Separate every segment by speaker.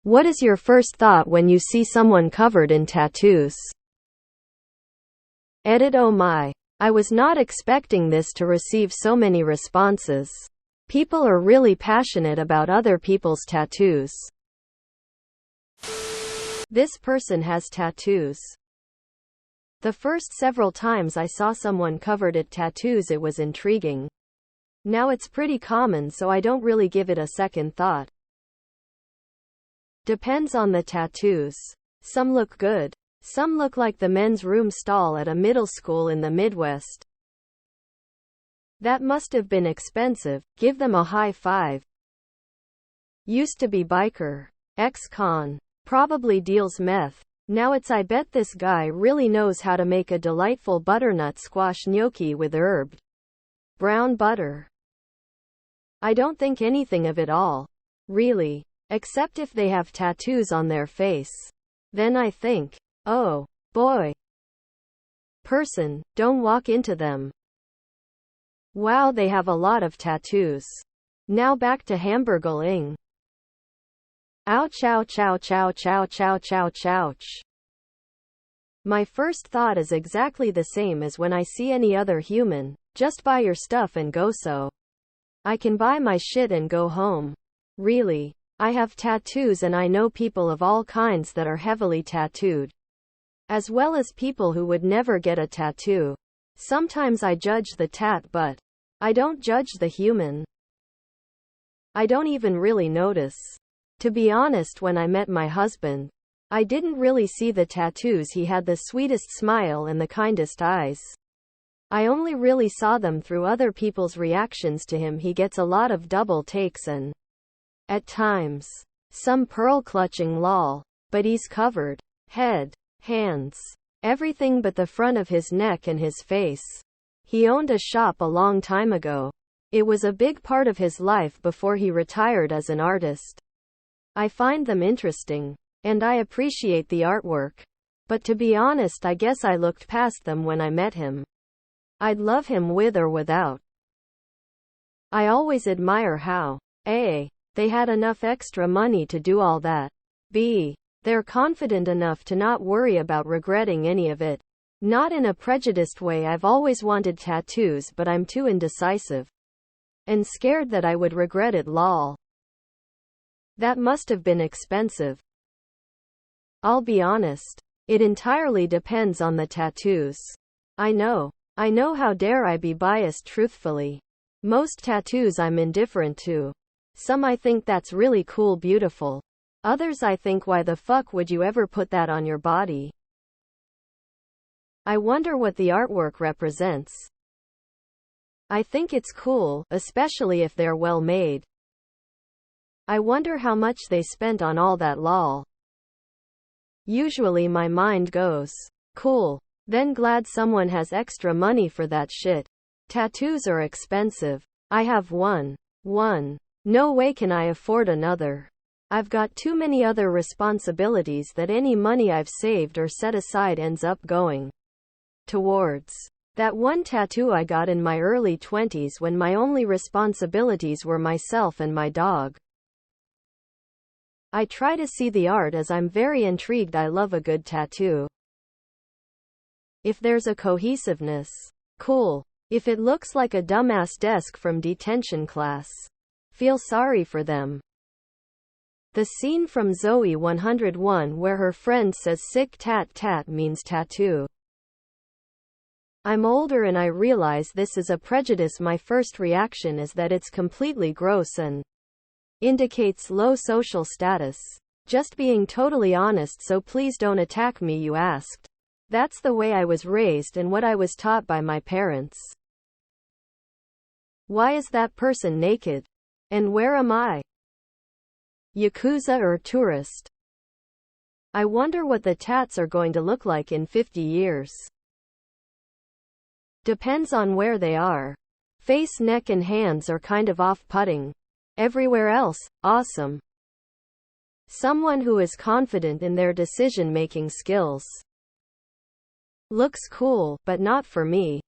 Speaker 1: What is your first thought when you see someone covered in tattoos? Edit. Oh my. I was not expecting this to receive so many responses. People are really passionate about other people's tattoos. This person has tattoos. The first several times I saw someone covered in tattoos, it was intriguing. Now it's pretty common, so I don't really give it a second thought. Depends on the tattoos. Some look good. Some look like the men's room stall at a middle school in the Midwest. That must have been expensive. Give them a high five. Used to be biker. Ex-con. Probably deals meth. Now it's I bet this guy really knows how to make a delightful butternut squash gnocchi with herbed brown butter. I don't think anything of it all. Really. Except if they have tattoos on their face. Then I think, oh, boy. Person, don't walk into them. Wow, they have a lot of tattoos. Now back to hamburgling. Ouch, ouch, ouch, ouch, ouch, ouch, ouch, ouch. My first thought is exactly the same as when I see any other human. Just buy your stuff and go, so I can buy my shit and go home. Really. I have tattoos and I know people of all kinds that are heavily tattooed. As well as people who would never get a tattoo. Sometimes I judge the tat, but I don't judge the human. I don't even really notice. To be honest, when I met my husband, I didn't really see the tattoos. He had the sweetest smile and the kindest eyes. I only really saw them through other people's reactions to him. He gets a lot of double takes and at times, some pearl clutching lol. But he's covered. Head, hands, everything but the front of his neck and his face. He owned a shop a long time ago. It was a big part of his life before he retired as an artist. I find them interesting. And I appreciate the artwork. But to be honest, I guess I looked past them when I met him. I'd love him with or without. I always admire how A. they had enough extra money to do all that. B. they're confident enough to not worry about regretting any of it. Not in a prejudiced way. I've always wanted tattoos, but I'm too indecisive. And scared that I would regret it, lol. That must have been expensive. I'll be honest. It entirely depends on the tattoos. I know. How dare I be biased truthfully. Most tattoos I'm indifferent to. Some I think that's really cool, beautiful. Others I think, why the fuck would you ever put that on your body? I wonder what the artwork represents. I think it's cool, especially if they're well made. I wonder how much they spent on all that, lol. Usually my mind goes, cool. Then glad someone has extra money for that shit. Tattoos are expensive. I have one. No way can I afford another. I've got too many other responsibilities that any money I've saved or set aside ends up going towards that one tattoo I got in my early 20s when my only responsibilities were myself and my dog. I try to see the art as I'm very intrigued. I love a good tattoo. If there's a cohesiveness, cool. If it looks like a dumbass desk from detention class, feel sorry for them. The scene from Zoe 101 where her friend says sick tat tat means tattoo. I'm older and I realize this is a prejudice. My first reaction is that it's completely gross and indicates low social status. Just being totally honest, so please don't attack me. You asked. That's the way I was raised and what I was taught by my parents. Why is that person naked? And where am I? Yakuza or tourist? I wonder what the tats are going to look like in 50 years. Depends on where they are. Face, neck and hands are kind of off-putting. Everywhere else, awesome. Someone who is confident in their decision-making skills. Looks cool, but not for me.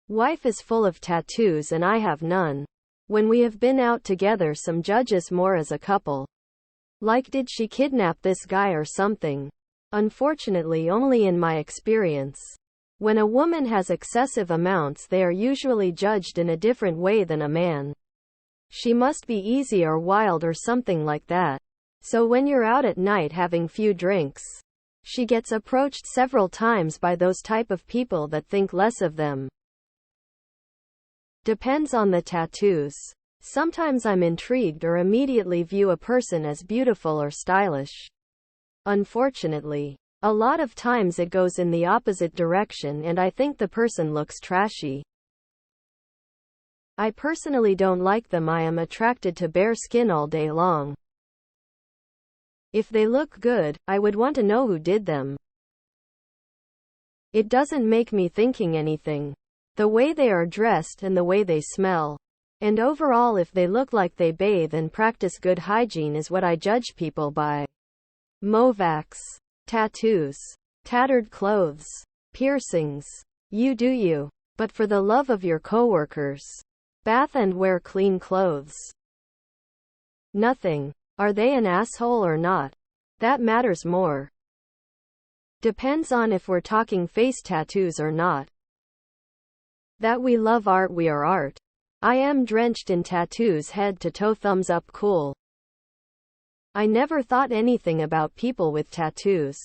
Speaker 1: Wife is full of tattoos and I have none. When we have been out together, some judge us more as a couple. Like, did she kidnap this guy or something? Unfortunately, only in my experience. When a woman has excessive amounts, they are usually judged in a different way than a man. She must be easy or wild or something like that. So when you're out at night having few drinks, she gets approached several times by those type of people that think less of them. Depends on the tattoos. Sometimes I'm intrigued or immediately view a person as beautiful or stylish. Unfortunately, a lot of times it goes in the opposite direction and I think the person looks trashy. I personally don't like them. I am attracted to bare skin all day long. If they look good, I would want to know who did them. It doesn't make me thinking anything. The way they are dressed and the way they smell. And overall, if they look like they bathe and practice good hygiene is what I judge people by. Movax. Tattoos. Tattered clothes. Piercings. You do you. But for the love of your coworkers, bath and wear clean clothes. Nothing. Are they an asshole or not? That matters more. Depends on if we're talking face tattoos or not. That we love art, we are art. I am drenched in tattoos head to toe, thumbs up, cool. I never thought anything about people with tattoos.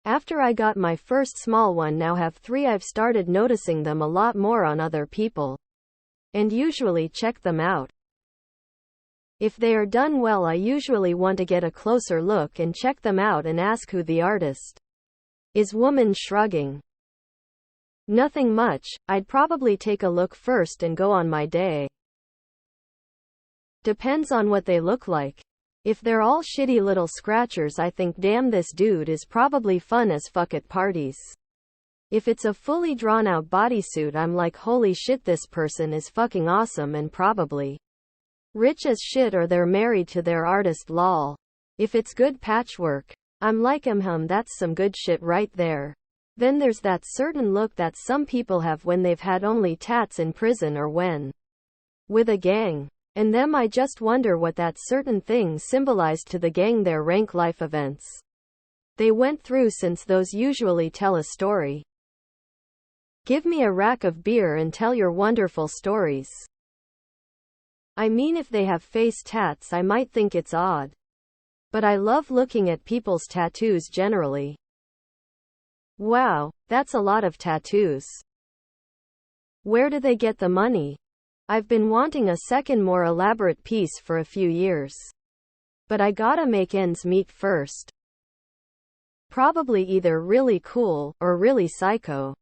Speaker 1: After I got my first small one, now have 3, I've started noticing them a lot more on other people. And usually check them out. If they are done well, I usually want to get a closer look and check them out and ask who the artist is. Woman shrugging. Nothing much, I'd probably take a look first and go on my day. Depends on what they look like. If they're all shitty little scratchers, I think damn, this dude is probably fun as fuck at parties. If it's a fully drawn out bodysuit, I'm like, holy shit, this person is fucking awesome and probably rich as shit or they're married to their artist, lol. If it's good patchwork, I'm like, that's some good shit right there. Then there's that certain look that some people have when they've had only tats in prison or when with a gang. And them, I just wonder what that certain thing symbolized to the gang, their rank life events they went through, since those usually tell a story. Give me a rack of beer and tell your wonderful stories. I mean, if they have face tats, I might think it's odd. But I love looking at people's tattoos generally. Wow, that's a lot of tattoos. Where do they get the money? I've been wanting a second, more elaborate piece for a few years. But I gotta make ends meet first. Probably either really cool, or really psycho.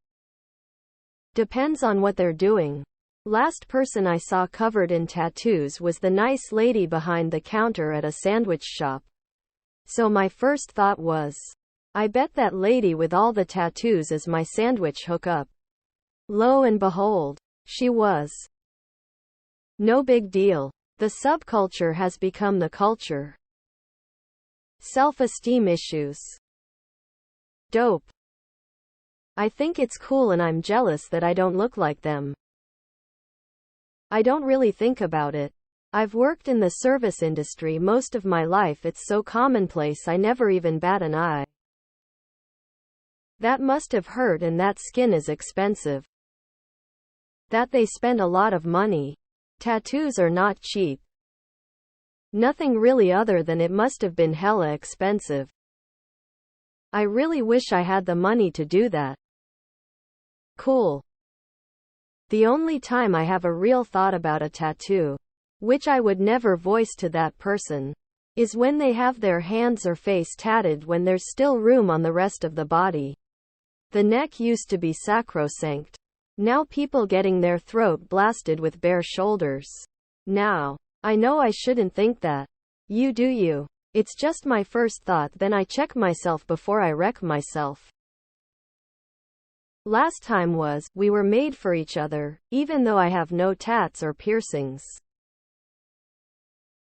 Speaker 1: Depends on what they're doing. Last person I saw covered in tattoos was the nice lady behind the counter at a sandwich shop. So my first thought was, I bet that lady with all the tattoos is my sandwich hookup. Lo and behold, she was. No big deal. The subculture has become the culture. Self-esteem issues. Dope. I think it's cool and I'm jealous that I don't look like them. I don't really think about it. I've worked in the service industry most of my life. It's so commonplace I never even bat an eye. That must have hurt, and that skin is expensive. That they spend a lot of money. Tattoos are not cheap. Nothing really, other than it must have been hella expensive. I really wish I had the money to do that. Cool. The only time I have a real thought about a tattoo, which I would never voice to that person, is when they have their hands or face tatted when there's still room on the rest of the body. The neck used to be sacrosanct. Now people getting their throat blasted with bare shoulders. Now, I know I shouldn't think that. You do you. It's just my first thought, then I check myself before I wreck myself. Last time was, we were made for each other, even though I have no tats or piercings.